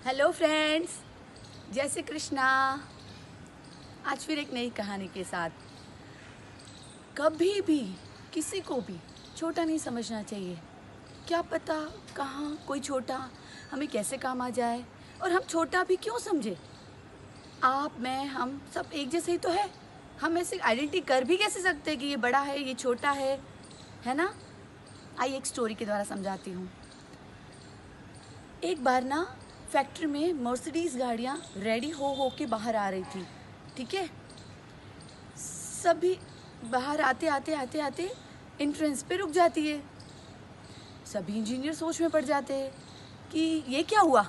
Hello friends, जय श्री कृष्णा। आज फिर एक नई कहानी के साथ। कभी भी किसी को भी छोटा नहीं समझना चाहिए। क्या पता कहाँ कोई छोटा हमें कैसे काम आ जाए और हम छोटा भी क्यों समझे। आप, मैं, हम सब एक जैसे ही तो है। हम ऐसे आइडेंटिटी कर भी कैसे सकते हैं कि ये बड़ा है, ये छोटा है ना। आइए एक स्टोरी के द्वारा समझाती हूँ। एक बार ना फैक्ट्री में मर्सिडीज़ गाड़ियाँ रेडी हो के बाहर आ रही थी। ठीक है, सभी बाहर आते एंट्रेंस पे रुक जाती है। सभी इंजीनियर सोच में पड़ जाते हैं कि ये क्या हुआ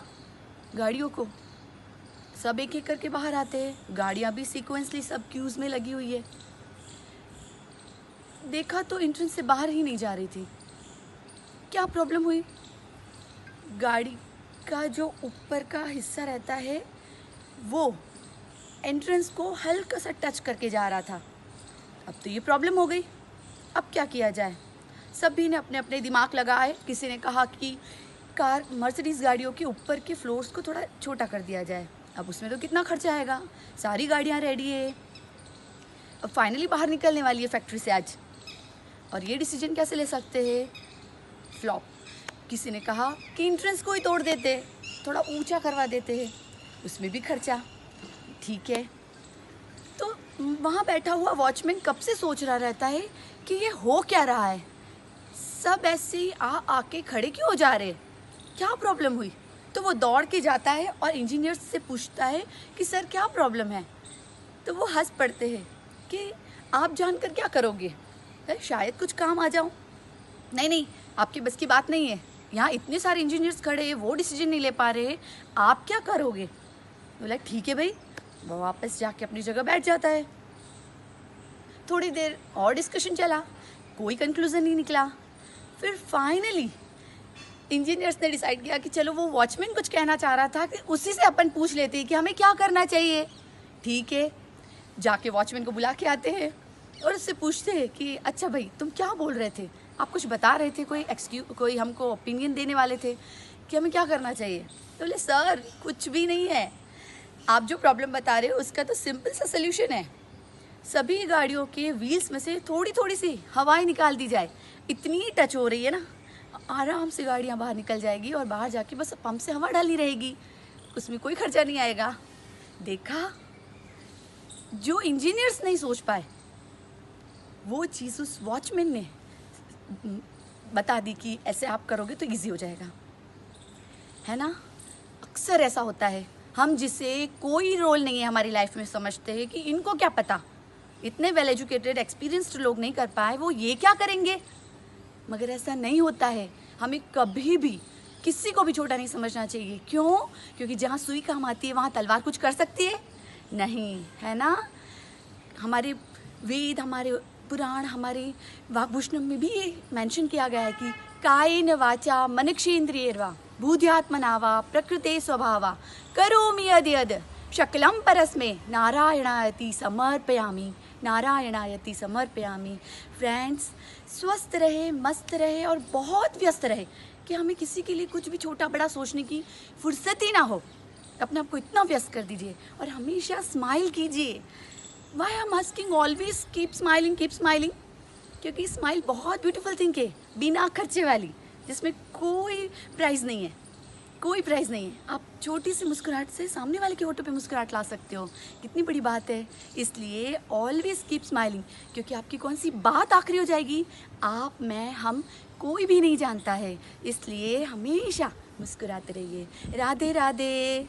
गाड़ियों को। सब एक एक करके बाहर आते हैं, गाड़ियाँ भी सीक्वेंसली सब क्यूज़ में लगी हुई है। देखा तो एंट्रेंस से बाहर ही नहीं जा रही थी। क्या प्रॉब्लम हुई? गाड़ी का जो ऊपर का हिस्सा रहता है वो एंट्रेंस को हल्का सा टच करके जा रहा था। अब तो ये प्रॉब्लम हो गई। अब क्या किया जाए? सभी ने अपने अपने दिमाग लगाए। किसी ने कहा कि मर्सिडीज़ गाड़ियों के ऊपर के फ्लोर्स को थोड़ा छोटा कर दिया जाए। अब उसमें तो कितना खर्चा आएगा, सारी गाड़ियाँ रेडी है, अब फाइनली बाहर निकलने वाली है फैक्ट्री से आज, और ये डिसीजन कैसे ले सकते हैं? फ्लॉप। किसी ने कहा कि एंट्रेंस को ही तोड़ देते, थोड़ा ऊंचा करवा देते हैं, उसमें भी खर्चा। ठीक है, तो वहाँ बैठा हुआ वॉचमैन कब से सोच रहा रहता है कि ये हो क्या रहा है। सब ऐसे ही आके खड़े क्यों हो जा रहे, क्या प्रॉब्लम हुई? तो वो दौड़ के जाता है और इंजीनियर से पूछता है कि सर क्या प्रॉब्लम है। तो वो हंस पड़ते हैं कि आप जानकर क्या करोगे, शायद कुछ काम आ जाऊँ। नहीं, आपकी बस की बात नहीं है, यहाँ इतने सारे इंजीनियर्स खड़े हैं, वो डिसीजन नहीं ले पा रहे, आप क्या करोगे? बोला ठीक है भाई। वो वापस जाके अपनी जगह बैठ जाता है। थोड़ी देर और डिस्कशन चला, कोई कंक्लूजन नहीं निकला। फिर फाइनली इंजीनियर्स ने डिसाइड किया कि चलो, वो वॉचमैन कुछ कहना चाह रहा था कि उसी से अपन पूछ लेते हैं कि हमें क्या करना चाहिए। ठीक है, जाके वॉचमैन को बुला के आते हैं और उससे पूछते हैं कि अच्छा भाई, तुम क्या बोल रहे थे, आप कुछ बता रहे थे, कोई हमको ओपिनियन देने वाले थे कि हमें क्या करना चाहिए। तो बोले सर कुछ भी नहीं है, आप जो प्रॉब्लम बता रहे हो उसका तो सिंपल सा सोल्यूशन है। सभी गाड़ियों के व्हील्स में से थोड़ी थोड़ी सी हवाएं निकाल दी जाए, इतनी टच हो रही है ना, आराम से गाड़ियाँ बाहर निकल जाएगी और बाहर जाके बस पंप से हवा डाली रहेगी, उसमें कोई खर्चा नहीं आएगा। देखा, जो इंजीनियर्स नहीं सोच पाए वो चीज़ उस वॉचमैन ने बता दी कि ऐसे आप करोगे तो इजी हो जाएगा, है ना। अक्सर ऐसा होता है, हम जिसे कोई रोल नहीं है हमारी लाइफ में समझते हैं कि इनको क्या पता, इतने वेल एजुकेटेड एक्सपीरियंस्ड लोग नहीं कर पाए, वो ये क्या करेंगे। मगर ऐसा नहीं होता है। हमें कभी भी किसी को भी छोटा नहीं समझना चाहिए। क्यों? क्योंकि जहाँ सुई काम आती है वहाँ तलवार कुछ कर सकती है नहीं, है ना। हमारे वेद, हमारे पुराण, हमारे वाग्भूषणम में भी ये मेंशन किया गया है कि कायेन वाचा मनक्षेन्द्रियैर्वा बुद्ध्यात्मना वा प्रकृते स्वभावा करोमि यद्यद् शकलं परस्मै नारायणायति समर्पयामि, नारायणायति समर्पयामि। फ्रेंड्स, स्वस्थ रहे, मस्त रहे और बहुत व्यस्त रहे कि हमें किसी के लिए कुछ भी छोटा बड़ा सोचने की फुर्सत ही ना हो। अपने आप को इतना व्यस्त कर दीजिए और हमेशा स्माइल कीजिए। Why I'm asking always keep smiling, क्योंकि स्माइल बहुत ब्यूटीफुल थिंग है, बिना खर्चे वाली, जिसमें कोई प्राइस नहीं है। आप छोटी सी मुस्कुराहट से सामने वाले के होठों पे मुस्कुराहट ला सकते हो, कितनी बड़ी बात है। इसलिए ऑलवेज कीप स्माइलिंग, क्योंकि आपकी कौन सी बात आखिरी हो जाएगी, आप, मैं, हम, कोई भी नहीं जानता है। इसलिए हमेशा मुस्कुराते रहिए। राधे राधे।